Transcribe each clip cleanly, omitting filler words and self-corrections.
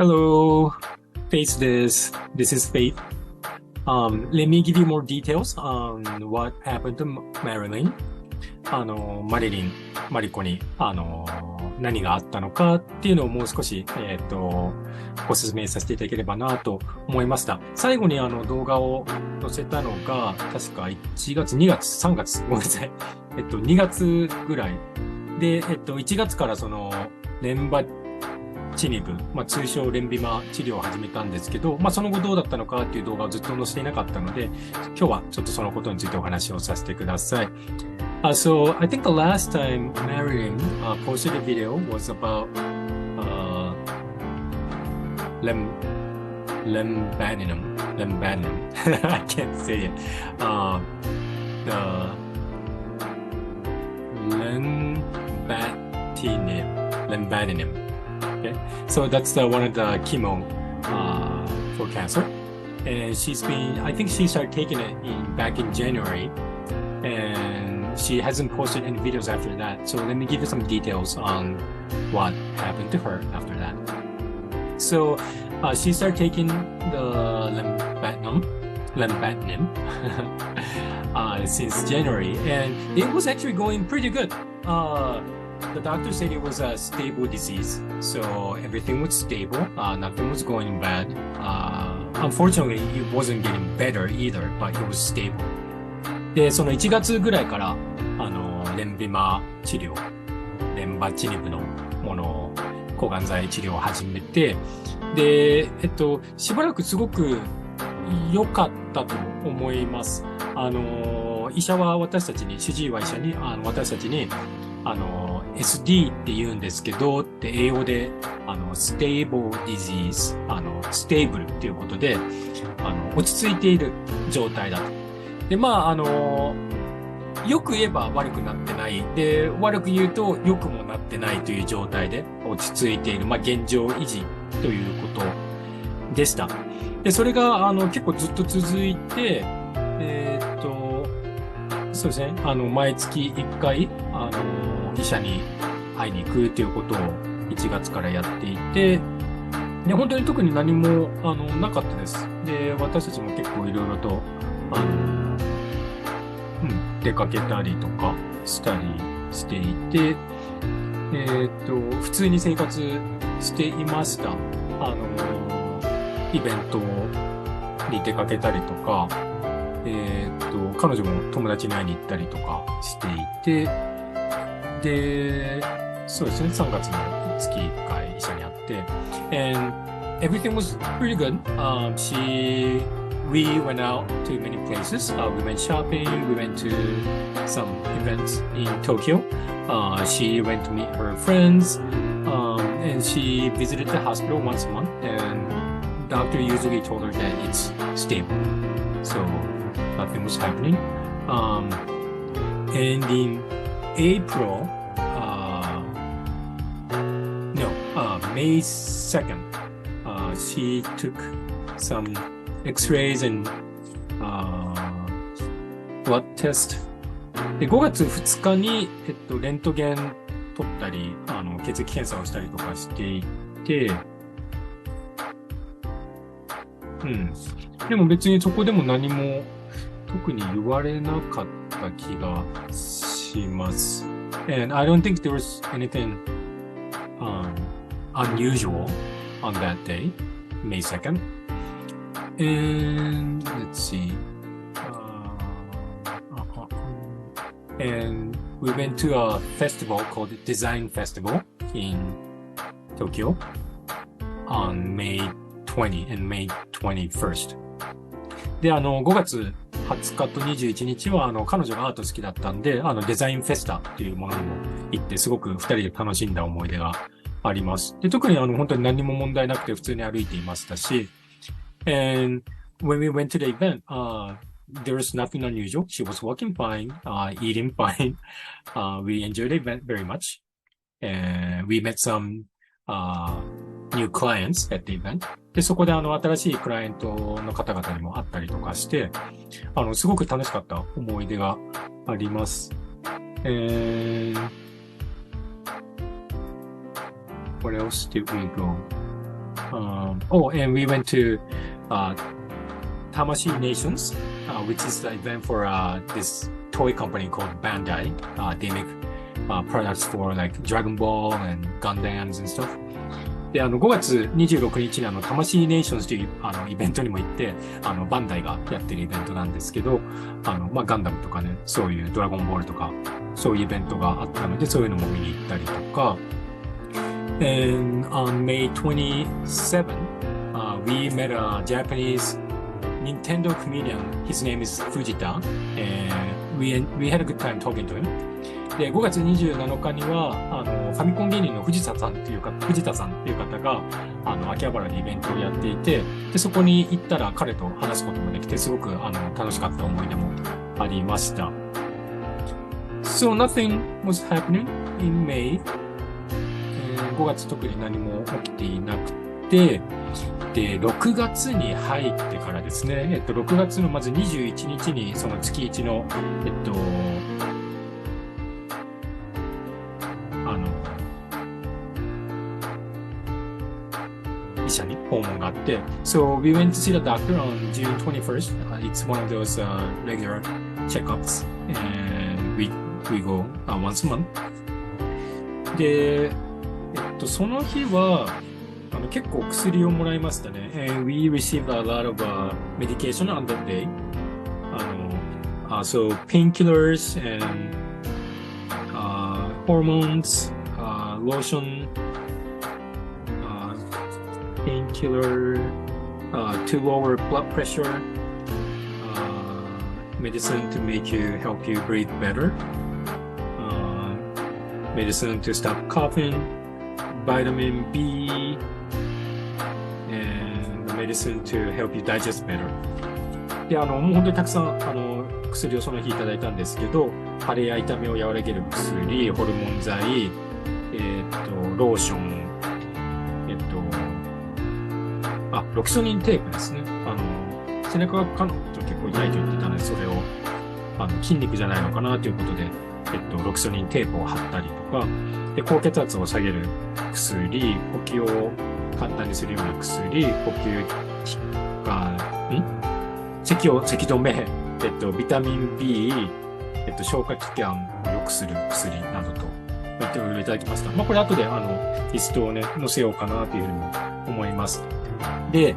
Hello, Faith this. This is Faith. Let me give you more details on what happened to Marilyn. マリリン、マリコに、何があったのかっていうのをもう少し、ご説明させていただければなと思いました。最後に動画を載せたのが、確か1月、2月、3月、ごめんなさい。2月ぐらい。で、1月からレンバチニブ、通称レンビマ治療を始めたんですけど、その後どうだったのかっていう動画をずっと載せていなかったので、今日はちょっとそのことについてお話をさせてください。So I think the last time Marilyn posted a video was about Lenvatinib. I can't say it. The Lenvatinib. Okay, so that's one of the chemo for cancer, and I think she started taking it back in January, and she hasn't posted any videos after that. So let me give you some details on what happened to her after that. So she started taking the Lenvatinib since January, and it was actually going pretty good. The doctor said it was a stable disease, so everything was stable. Nothing was going bad. Unfortunately, it wasn't getting better either, but it was stable. で、その1月ぐらいから、レンビマ治療、レンバチニブのものを、抗がん剤治療を始めて、で、しばらくすごく良かったと思います。医者は私たちに、主治医は医者に、私たちに、SD って言うんですけど、って英語で、stable disease、stable っていうことで、落ち着いている状態だと。で、よく言えば悪くなってない。で、悪く言うと良くもなってないという状態で落ち着いている。現状維持ということでした。で、それが、結構ずっと続いて、そうですね。毎月1回、医者に会いに行くということを1月からやっていて、で、本当に特に何も、なかったです。で、私たちも結構いろいろと、出かけたりとかしたりしていて、普通に生活していました。イベントに出かけたりとか、彼女も友達に会いに行ったりとかしていて、で、そうですね、3月に月1回医者に会って、and everything was pretty good. We went out to many places. We went shopping. We went to some events in Tokyo. She went to meet her friends, and she visited the hospital once a month. And doctor usually told her that it's stable, so nothing was happening. And in April, May 2nd, she took some X-rays and blood test. で、5月2日に、レントゲン取ったり、血液検査をしたりとかしていて、でも別にそこでも何も特に言われなかった気がします。And I don't think there was anything unusual on that day, May 2nd. And let's see. And we went to a festival called Design Festival in Tokyo on May 20 and May 21st. で、5月20日と21日は、彼女がアート好きだったんで、デザインフェスタっていうものにも行って、すごく2人で楽しんだ思い出があります。で、特に本当に何も問題なくて普通に歩いていましたし、And when we went to the event, there was nothing unusual. She was walking fine, eating fine. We enjoyed the event very much. And we met some new clients at the event. で、そこで新しいクライアントの方々にも会ったりとかして、すごく楽しかった思い出があります。And where else did we go? Oh, and we went to Tamashi Nations, which is the event for this toy company called Bandai. They make products for like Dragon Ball and Gundams and stuff. で、5月26日に魂ネーションズというイベントにも行って、バンダイがやってるイベントなんですけど、まあ、ガンダムとかね、そういうドラゴンボールとか、そういうイベントがあったので、そういうのも見に行ったりとか、And on May 27, we met a Japanese Nintendo comedian. His name is Fujita, and we had a good time talking to him. で、5月27日には、ファミコン芸人の藤田さんっていう方が、秋葉原でイベントをやっていて、で、そこに行ったら彼と話すこともできて、すごく、楽しかった思い出もありました。So nothing was happening in May. 5月特に何も起きていなくて、で、6月に入ってからですね、6月のまず21日に、その月1の、医者に訪問があって、So we went to see the doctor on June 21st. It's one of those regular checkups, and we go once a month. で、その日は結構薬をもらいましたね。And we received a lot of medication on that day. So painkillers and hormones, lotion, painkiller, to lower blood pressure, medicine to help you breathe better, medicine to stop coughing, vitamin B, and medicine to help you digest better. で、もう本当にたくさん、薬をその日いただいたんですけど、腫れや痛みを和らげる薬、ホルモン剤、ローション、ロキソニンテープですね。背中がかなり結構痛いと言ってたので、それを、筋肉じゃないのかなということで、ロキソニンテープを貼ったりとか、で、高血圧を下げる薬、呼吸を簡単にするような薬、呼吸器官、咳止め、ビタミン B、消化器官を良くする薬などと、いろいろいただきました。まあ、これ後で、リストをね、載せようかなというふうに思います。で、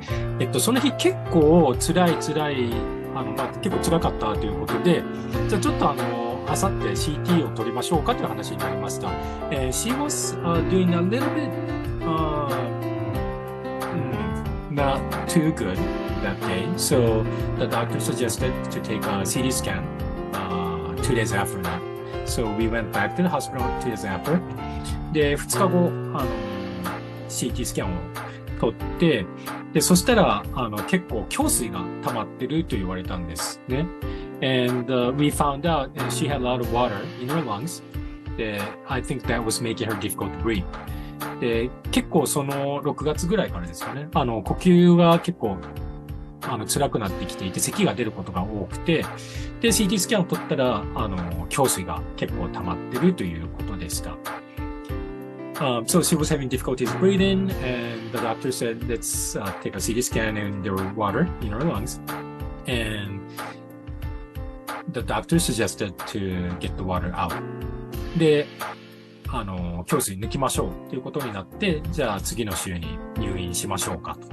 その日結構辛い、まあ、結構辛かったということで、じゃあちょっとあさって CT を取りましょうかという話になりました。She was doing a little bit not too good that day, so the doctor suggested to take a CT scan 2 days after that. So we went back to the hospital 2 days after. で、2日後、CT スキャンを取って、で、そしたら、結構胸水が溜まってると言われたんですね。And we found out she had a lot of water in her lungs. I think that was making her difficult to breathe. で、結構その6月ぐらいからですかね、呼吸が結構、辛くなってきていて、咳が出ることが多くて、で、CT スキャンを取ったら、胸水が結構溜まってるということでした。So she was having difficulties breathing, and the doctor said, let's take a CT scan, and there were water in her lungs. And the doctor suggested to get the water out. で、胸水抜きましょうということになって、じゃあ次の週に入院しましょうかと。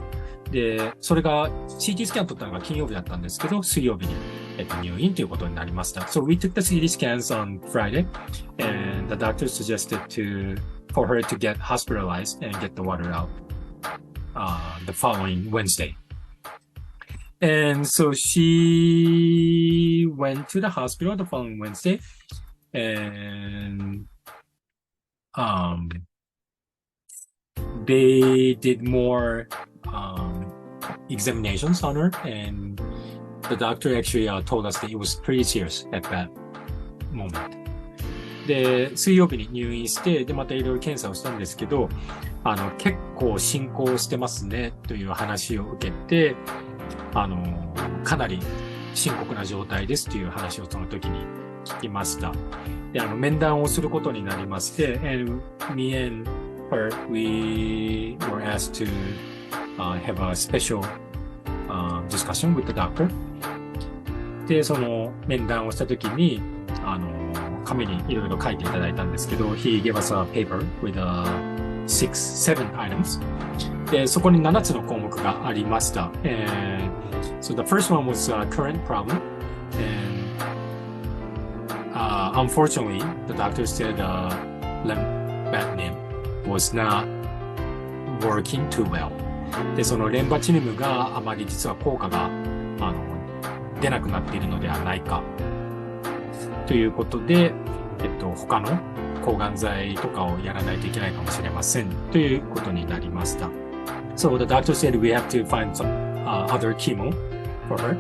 で、それが CT スキャン取ったのが金曜日だったんですけど、水曜日に、入院ということになりました。So we took the CT scans on Friday, and the doctor suggested for her to get hospitalized and get the water out the following Wednesday. And so she went to the hospital the following Wednesday, and they did more examinations on her, and the doctor actually told us that it was pretty serious at that moment. で、水曜日に入院して、で、またいろいろ検査をしたんですけど、結構進行してますね、という話を受けて、かなり深刻な状態ですという話をその時に聞きました。で、面談をすることになりまして、and me and her, we were asked to have a special discussion with the doctor. で、その面談をしたときに、紙にいろいろ書いていただいたんですけど、he gave us a paper with 7 items. で、そこに7つの項目がありました。So the first one was a current problem. And unfortunately, the doctor said Lenvatinib was not working too well. で、そのレンバチニムがあまり実は効果が出なくなっているのではないかということで、他の抗がん剤とかをやらないといけないかもしれませんということになりました。So the doctor said we have to find some other chemo for her,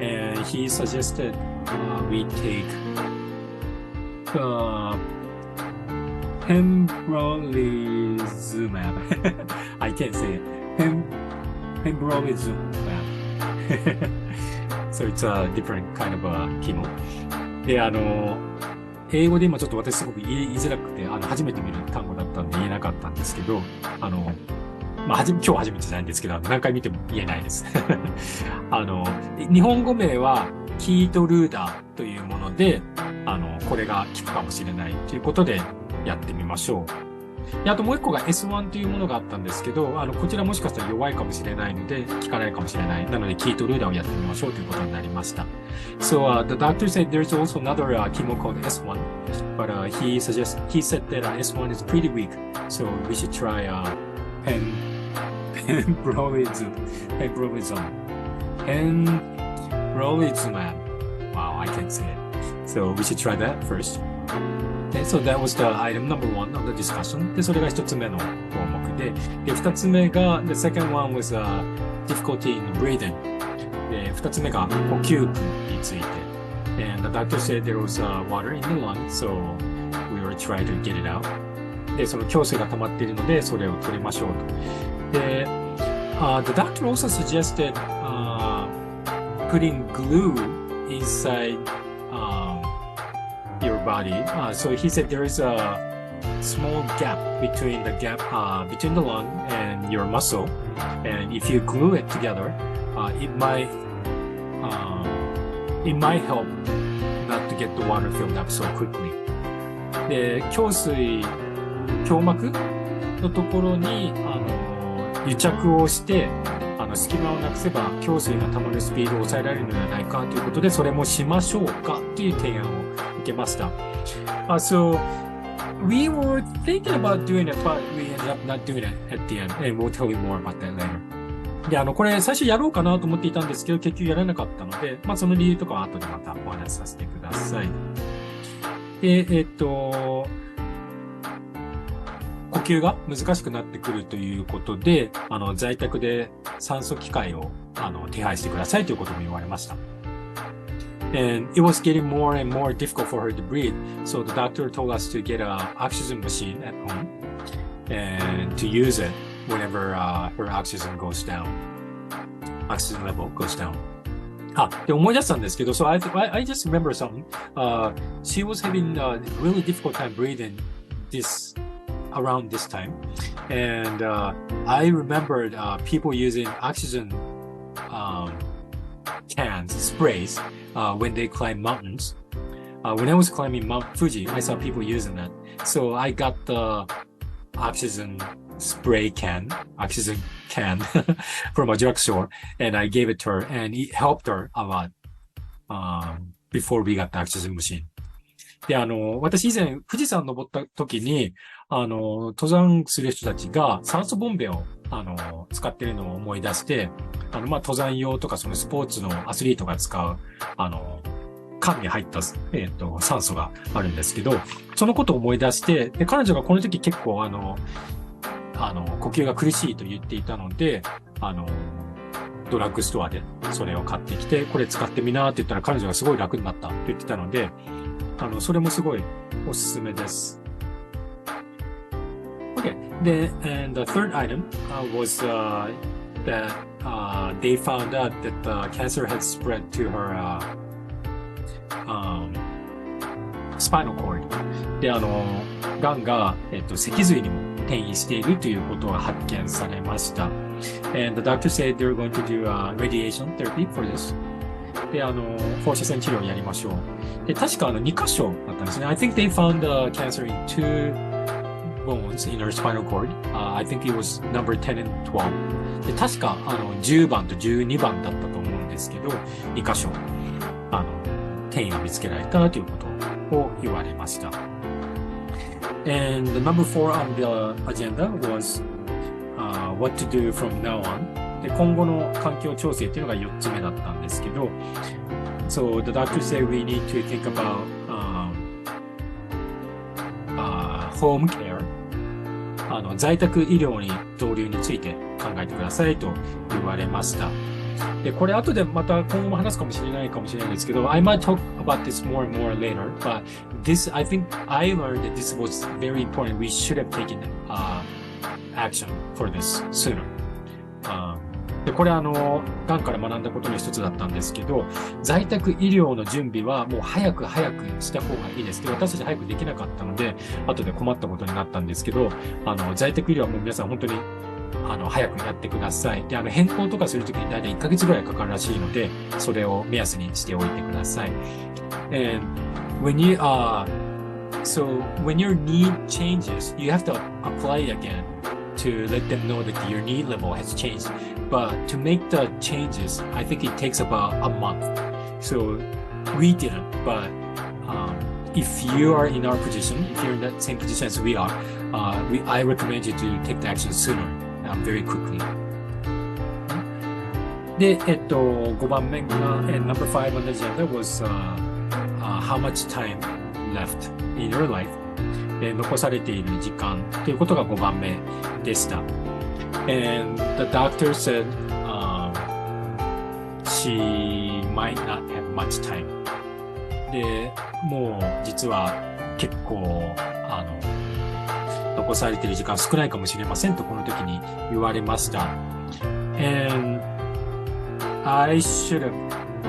and he suggested we take Pembrolizumab. I can't say it. Pembrolizumab. So it's a different kind of chemo. で、英語で今ちょっと私すごく言いづらくて、初めて見る単語だったんで言えなかったんですけど、今日初めてじゃないんですけど、何回見ても言えないです。日本語名はキイトルーダというもので、これが効くかもしれないということでやってみましょう。で、あともう一個が S1 というものがあったんですけど、こちらもしかしたら弱いかもしれないので、効かないかもしれない。なので、キイトルーダをやってみましょうということになりました。So, the doctor said there's also another chemo called S1, but he said that S1 is pretty weak, so we should try Pembrolizumab. Wow, I can't say it. So, we should try that first. So that was the item number 1 of the discussion. で、それが一つ目の項目で、二つ目が、the second one was difficulty in breathing. で、二つ目が呼吸苦について。And the doctor said there was water in the lung, so we were trying to get it out. で、その胸水が溜まっているので、それを取りましょうと。で、the doctor also suggested putting glue inside your body. So he said there is a small gap between the lung and your muscle, and if you glue it together, it might help not to get the water filled up so quickly. で、胸膜のところに癒着をして隙間をなくせば胸水が溜まるスピードを抑えられるのではないかということで、それもしましょうかという提案を受けました。So we were thinking about doing it, but we ended up not doing it at the end, and we'll tell you more about that later. で、これ最初やろうかなと思っていたんですけど、結局やらなかったので、その理由とかは後でまたお話しさせてください。で、呼吸が難しくなってくるということで、在宅で酸素機械を手配してくださいということも言われました。And it was getting more and more difficult for her to breathe, so the doctor told us to get an oxygen machine at home and to use it whenever her oxygen goes down. Oxygen level goes down. で思い出したんですけど、so I just remember something. She was having a really difficult time breathing around this time, and I remembered people using oxygen cans, sprays, when they climb mountains. When I was climbing Mount Fuji, I saw people using that. So I got the oxygen can from a drugstore, and I gave it to her, and it helped her a lot before we got the oxygen machine. で、私以前富士山登った時に、登山する人たちが酸素ボンベを、使ってるのを思い出して、登山用とかそのスポーツのアスリートが使う、缶に入った、酸素があるんですけど、そのことを思い出して、で、彼女がこの時結構、呼吸が苦しいと言っていたので、ドラッグストアでそれを買ってきて、これ使ってみなーって言ったら彼女がすごい楽になったって言ってたので、それもすごいおすすめです。Okay. And the third item was that they found out that the cancer had spread to her spinal cord. で、癌が、脊髄にも転移しているということが発見されました。And the doctor said they're going to do radiation therapy for this. で、放射線治療をやりましょう。で、確か2箇所だったんですね。I think they found cancer in 2 bones in her spinal cord. I think it was number 10 and 12. で、確か10番と12番だったと思うんですけど、2箇所、転移が見つけられたということを言われました。And the number 4 on the agenda was what to do from now on. で、今後の環境調整というのが4つ目だったんですけど、So the doctor said we need to think about home care. 在宅医療に導入について考えてくださいと言われました。で、これ後でまた今後も話すかもしれないんですけど、I might talk about this more and more later, but this, I think I learned that this was very important. We should have taken action for this sooner. で、これがんから学んだことの一つだったんですけど、在宅医療の準備はもう早くした方がいいですけど、私たち早くできなかったので、後で困ったことになったんですけど、在宅医療はもう皆さん本当に早くやってください。で、変更とかするときに大体1ヶ月ぐらいかかるらしいので、それを目安にしておいてください。And when you, so when your need changes, you have to apply it again to let them know that your need level has changed. But to make the changes, I think it takes about a month. So we didn't, but if you are in our position, if you're in that same position as we are, I recommend you to take the action sooner.Very quickly. で、5番目が、number 5 on the agenda was how much time left in your life. 残されている時間ということが5番目でした。And the doctor said she might not have much time. で、もう実は結構残されている時間少ないかもしれませんとこの時に言われました。And I should have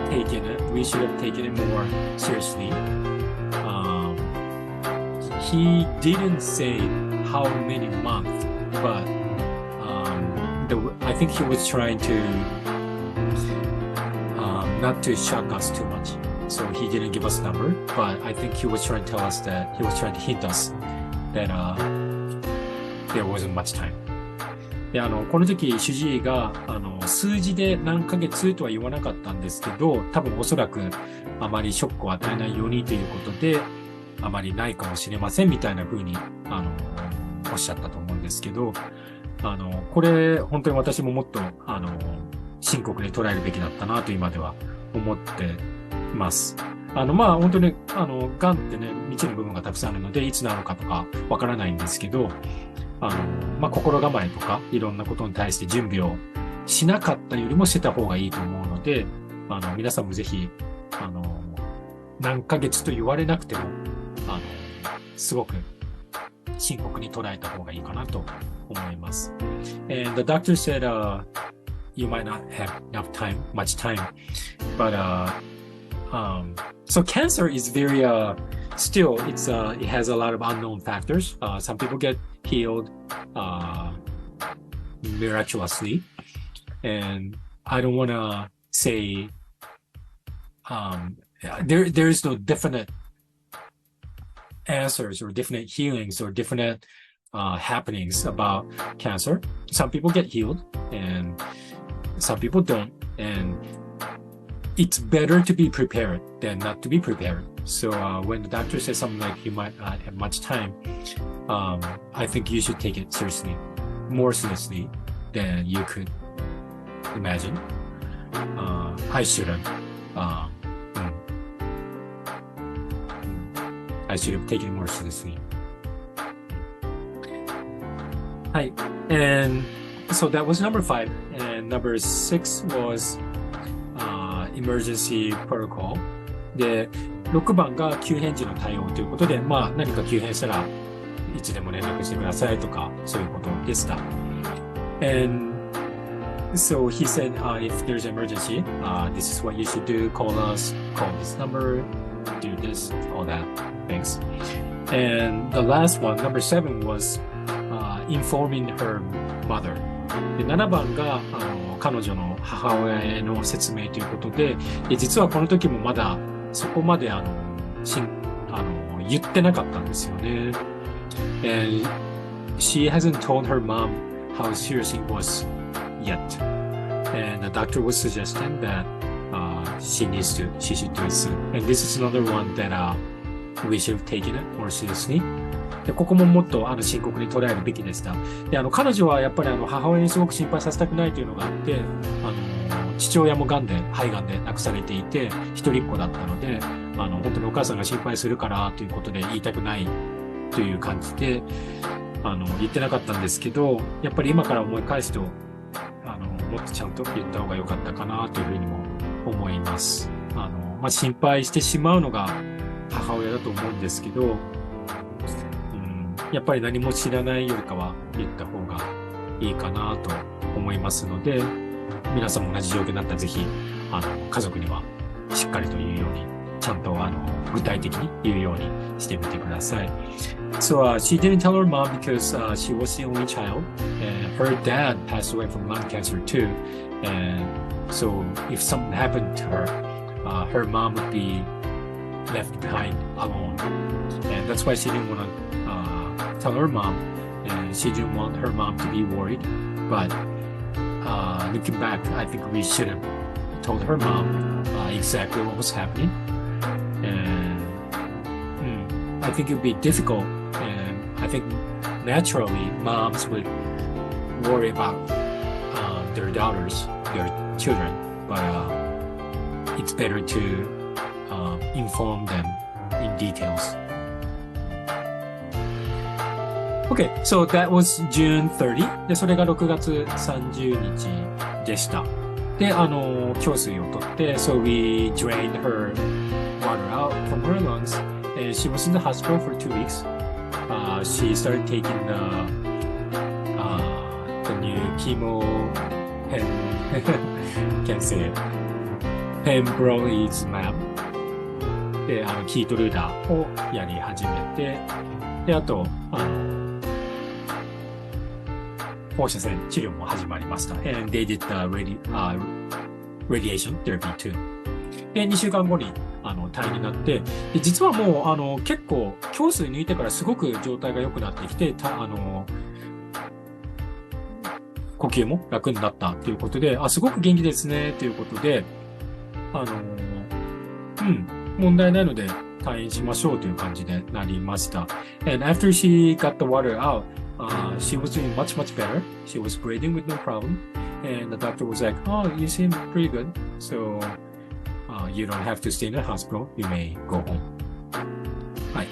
taken it. We should have taken it more seriously. He didn't say how many months, but I think he was trying to not to shock us too much. So he didn't give us a number, but I think he was trying to tell us that he was trying to hint us that.There wasn't much time. で、この時、主治医が、数字で何ヶ月とは言わなかったんですけど、多分おそらくあまりショックを与えないようにということで、あまりないかもしれませんみたいな風に、おっしゃったと思うんですけど、これ、本当に私ももっと、深刻に捉えるべきだったなと今では思っています。まあ本当に、癌ってね、未知の部分がたくさんあるので、いつなのかとかわからないんですけど、まあ心構えとか、いろんなことに対して準備をしなかったよりもしてた方がいいと思うので、皆さんもぜひ、何ヶ月と言われなくても、すごく深刻に捉えた方がいいかなと思います。And the doctor said, you might not have enough time, much time, but, so cancer is very, still, it has a lot of unknown factors. Some people get healed, miraculously. And I don't want to say, there is no definite answers or definite healings or definite, happenings about cancer. Some people get healed and some people don't. And it's better to be prepared than not to be prepared. So when the doctor says something like you might not have much time, I think you should take it seriously, more seriously than you could imagine. I shouldn't. I should have taken it more seriously. はい。And so that was number 5. And number 6 was emergency protocol. で、6番が急変時の対応ということで、まあ何か急変したらいつでも連絡してくださいとか、そういうことでした。And so he said, if there's an emergency, this is what you should do. Call us, call this number, do this, all that. Thanks. And the last one, number 7 was informing her mother。で、7番が、彼女の母親への説明ということで、実はこの時もまだそこまで言ってなかったんですよね。And she hasn't told her mom how serious it was yet. And the doctor was suggesting that she should do it. And this is another one that we should have taken it more seriously. で、ここももっと深刻に捉えるべきでした。で、彼女はやっぱり母親にすごく心配させたくないというのがあって、父親も肺がんで亡くされていて、一人っ子だったので、本当にお母さんが心配するからということで言いたくないという感じで、言ってなかったんですけど、やっぱり今から思い返すと、もっとちゃんと言った方が良かったかなというふうにも思います。心配してしまうのが母親だと思うんですけど、やっぱり何も知らないよりかは言った方がいいかなと思いますので、皆さんも同じ状況になったらぜひ、家族にはしっかりと言うように、ちゃんと具体的に言うようにしてみてください。So she didn't tell her mom because she was the only child, and her dad passed away from lung cancer too. And so if something happened to her, her mom would be left behind alone. And that's why she didn't want to tell her mom, and she didn't want her mom to be worried. But looking back, I think we should have told her mom exactly what was happening. And I think it would be difficult, and I think naturally moms would worry about their daughters, their children, but it's better to inform them in details. Okay, so that was June 30. で、それが6月30日でした。で、胸水を取って、so we drained her water out from her lungs, and she was in the hospital for 2 weeks. She started taking the new chemo can't say it. Pembrolizumab で、キイトルーダをやり始めて、で、あと、放射線治療も始まりました。And they did the radiation therapy too. で、2週間後に退院になって、で実はもう結構胸水抜いてからすごく状態が良くなってきて、呼吸も楽になったということで、すごく元気ですねということで、問題ないので退院しましょうという感じでなりました。And after she got the water out, she was doing much better. She was breathing with no problem. And the doctor was like, oh, you seem pretty good. So, you don't have to stay in the hospital. You may go home. はい。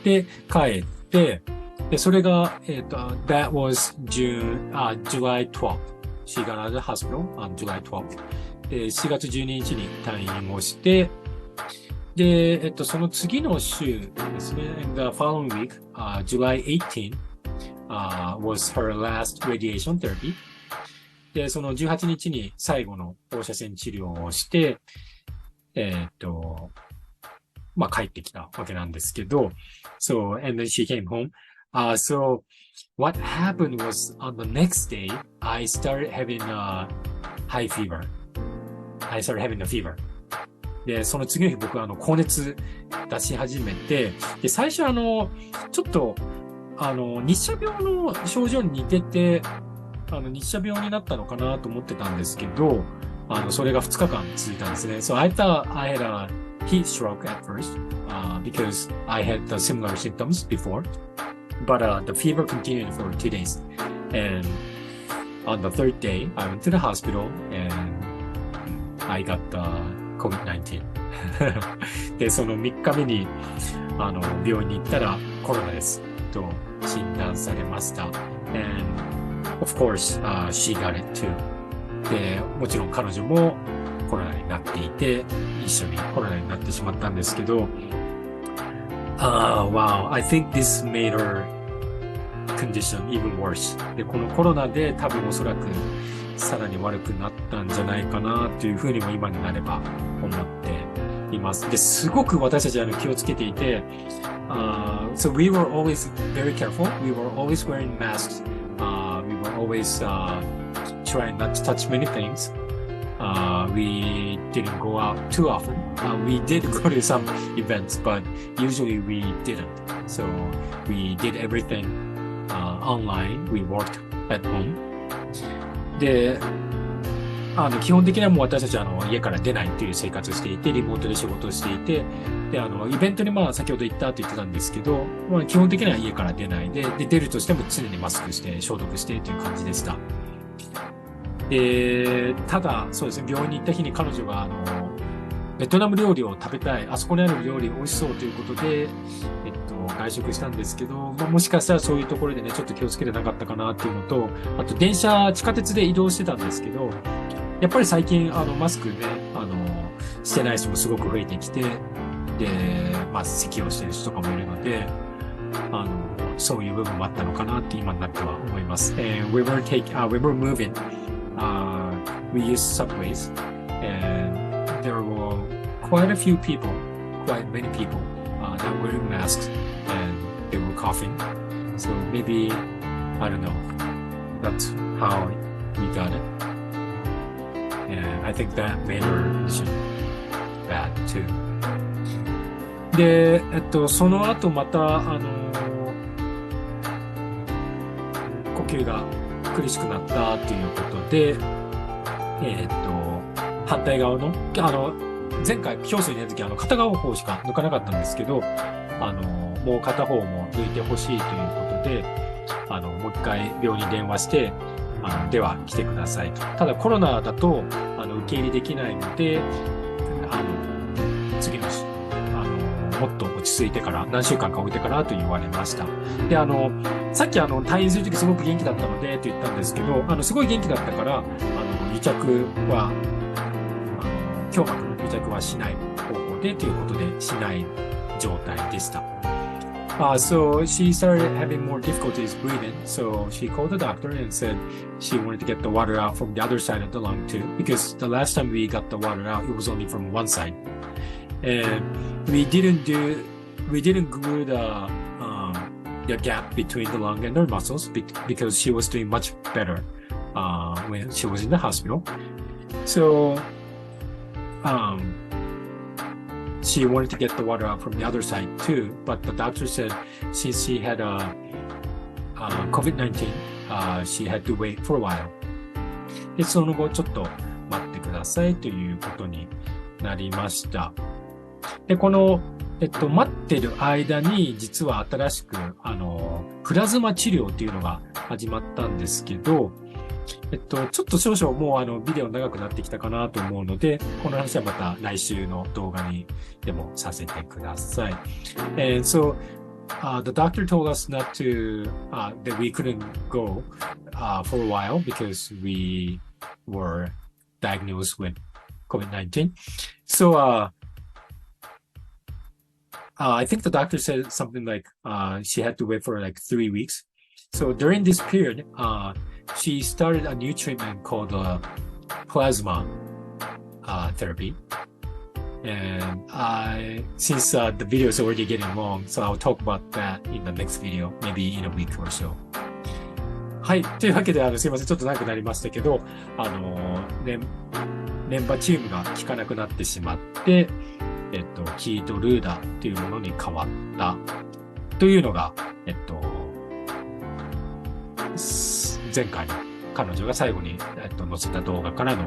で、帰って、で、それが、that was July 12th. She got out of the hospital on July 12th. で、4月12日に退院をして、で、その次の週ですね。And the following week, July 18th, was her last radiation therapy. で、その18日に最後の放射線治療をして、帰ってきたわけなんですけど、so, and then she came home. So, what happened was on the next day, I started having a high fever. I started having a fever. で、その次の日僕高熱出し始めて、で、最初ちょっと、日射病の症状に似てて、日射病になったのかなと思ってたんですけど、それが2日間続いたんですね。So I thought I had a heat stroke at first, because I had the similar symptoms before. But the fever continued for 2 days. And on the third day, I went to the hospital and I got COVID-19. で、その3日目に、病院に行ったらコロナです。と診断されました。And of course, she got it too. で、もちろん彼女もコロナになっていて、一緒にコロナになってしまったんですけど、wow, I think this made her condition even worse. で、このコロナで多分おそらくさらに悪くなったんじゃないかなというふうにも今になれば思っています。で、すごく私たち気をつけていて、so we were always very careful. We were always wearing masks always try not to touch many things. We didn't go out too often. We did go to some events, but usually we didn't. So we did everything online. We worked at home. で、基本的にはもう私たちは家から出ないという生活をしていて、リモートで仕事をしていて、で、イベントに先ほど言ったと言ってたんですけど、基本的には家から出ないで、出るとしても常にマスクして、消毒してという感じでした。ただ、そうですね、病院に行った日に彼女が、ベトナム料理を食べたい、あそこにある料理美味しそうということで、外食したんですけど、もしかしたらそういうところでね、ちょっと気をつけてなかったかなっていうのと、あと地下鉄で移動してたんですけど、やっぱり最近、マスクね、してない人もすごく増えてきて、で、咳をしてる人とかもいるので、そういう部分もあったのかなって今になっては思います。We were moving, we used subways, and there were quite a few people, quite many people, that were wearing masks, and they were coughing. So maybe, I don't know, that's how we got it.And I think that made our condition bad too. で、その後また、呼吸が苦しくなったということで、反対側の、前回、氷水にいた時、片側方しか抜かなかったんですけど、もう片方も抜いてほしいということで、もう一回病院に電話して、では来てくださいと。ただコロナだと受け入れできないので、次のもっと落ち着いてから何週間か置いてからと言われました。でさっき退院する時すごく元気だったのでと言ったんですけど、すごい元気だったから癒着は胸膜の癒着はしない方向でということでしない状態でした。So she started having more difficulties breathing. So she called the doctor and said she wanted to get the water out from the other side of the lung too. Because the last time we got the water out, it was only from one side. And we didn't glue the gap between the lung and her muscles because she was doing much better when she was in the hospital. So, she wanted to get the water out from the other side too, but the doctor said since she had COVID-19, she had to wait for a while. で、その後ちょっと待ってくださいということになりました。で、この、待ってる間に実は新しく、プラズマ治療っていうのが始まったんですけど、ちょっと少々もうビデオ長くなってきたかなと思うので、この話はまた来週の動画にでもさせてください。And so, the doctor told us not to, that we couldn't go, for a while because we were diagnosed with COVID-19. So, I think the doctor said something like, she had to wait for like 3 weeks. So during this period, she started a new treatment called plasma therapy. And since the video is already getting long, so I'll talk about that in the next video, maybe in a week or so. はい。というわけで、すいません。ちょっと長くなりましたけど、レンバチウムが効かなくなってしまって、キイトルーダというものに変わったというのが、前回の彼女が最後に、載せた動画からの、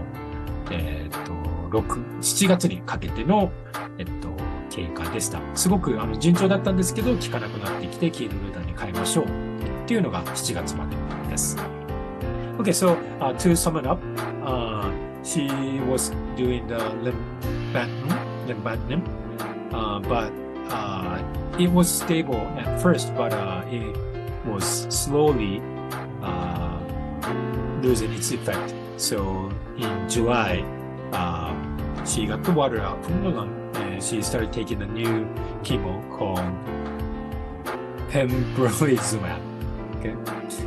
7月にかけての、経過でした。すごく順調だったんですけど、効かなくなってきて、キイトルーダに変えましょうっていうのが7月までです。Okay, so to sum it up, she was doing the Lenvatinib, but it was stable at first, but it was slowly losing its effect. So in July, she got the water out from the lung and she started taking a new chemo called Pembrolizumab. Okay,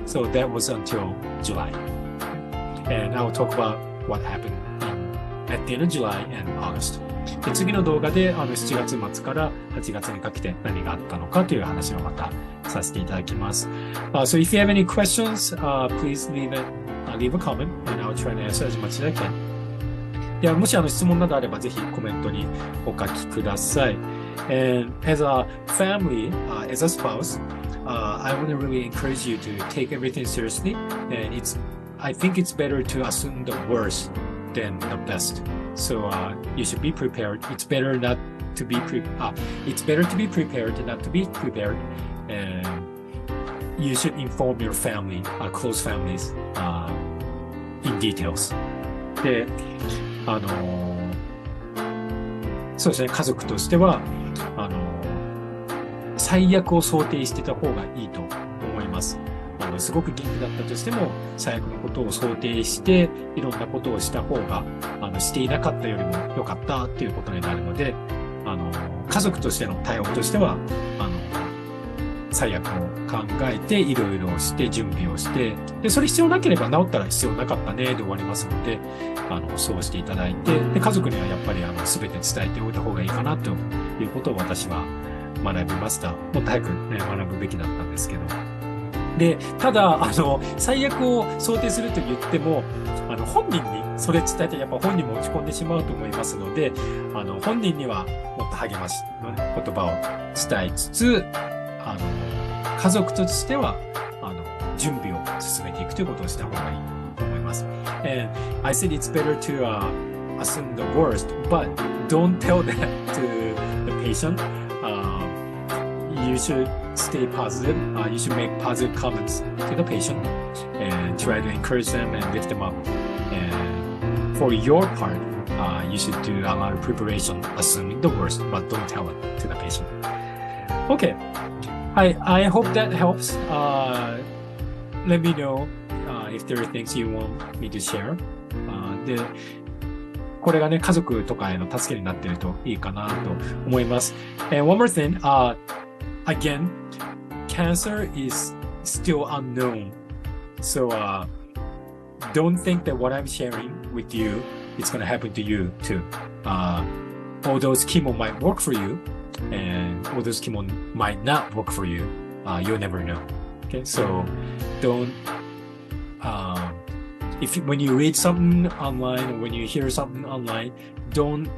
so that was until July, and I will talk about what happened at the end of July and August. で、次の動画で7月末から8月にかけて何があったのかという話をまたさせていただきます。So if you have any questions, please leave a comment and I'll try to answer as much as I can. では、もし質問などあれば、ぜひコメントにお書きください。And as a family, as a spouse, I want to really encourage you to take everything seriously. And I think it's better to assume the worst than the best. So you should be prepared. It's better to be prepared than not to be prepared. And you should inform your family, close families, in details. で、そうですね、家族としては、最悪を想定してた方がいいと思います。すごく元気だったとしても、最悪のことを想定して、いろんなことをした方が、していなかったよりも良かったということになるので、家族としての対応としては、最悪を考えて、いろいろして準備をして、で、それ必要なければ治ったら必要なかったね、で終わりますので、そうしていただいて、で、家族にはやっぱりすべて伝えておいた方がいいかなということを私は学びました。もっと早くね、学ぶべきだったんですけど。で、ただ、最悪を想定すると言っても、本人にそれ伝えて、やっぱ本人も落ち込んでしまうと思いますので、本人にはもっと励ましの、ね、言葉を伝えつつ、家族としては、準備を進めていくということをした方がいいと思います。And I said it's better to assume the worst, but don't tell that to the patient. You should stay positive. You should make positive comments to the patient and try to encourage them and lift them up. And for your part, you should do a lot of preparation, assuming the worst, but don't tell it to the patient. Okay. I hope that helps. Let me know if there are things you want me to share. で、これがね、家族とかへの助けになっているといいかなと思います。And one more thing, again, cancer is still unknown. So don't think that what I'm sharing with you is going to happen to you too. All those chemo might work for you, and all those chemo might not work for you. You'll never know. Okay, so don't. When you read something online or when you hear something online, don't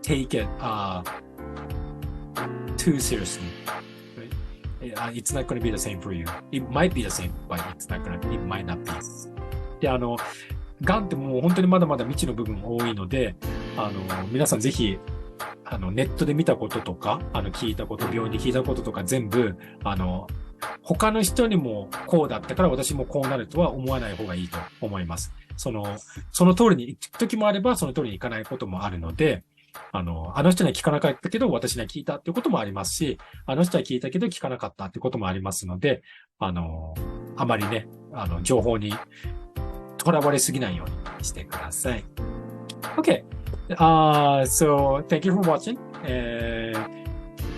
take it too seriously. Right? It's not going to be the same for you. It might be the same, but it might not be. で、がんってもう本当にまだまだ未知の部分多いので、皆さんぜひ、ネットで見たこととか、聞いたこと、病院で聞いたこととか全部、他の人にもこうだったから私もこうなるとは思わない方がいいと思います。その通りに行く時もあれば、その通りに行かないこともあるので、あの人には聞かなかったけど、私には聞いたっていうこともありますし、あの人は聞いたけど聞かなかったっていうこともありますので、あまりね、情報にとらわれすぎないようにしてください。Okay. So thank you for watching.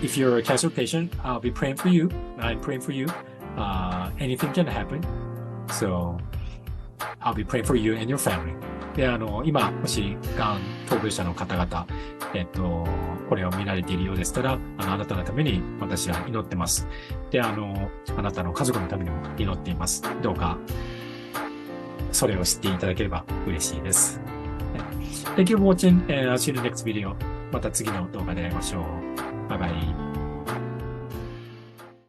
If you're a cancer patient, I'll be praying for you. I'm praying for you. Anything can happen. So I'll be praying for you and your family. で、今、もし、がん闘病者の方々、これを見られているようでしたら、あなたのために私は祈ってます。で、あなたの家族のためにも祈っています。どうか、それを知っていただければ嬉しいです。Thank you for watching and I'll see you in the next video. また次の動画で会いましょう。バイバイ。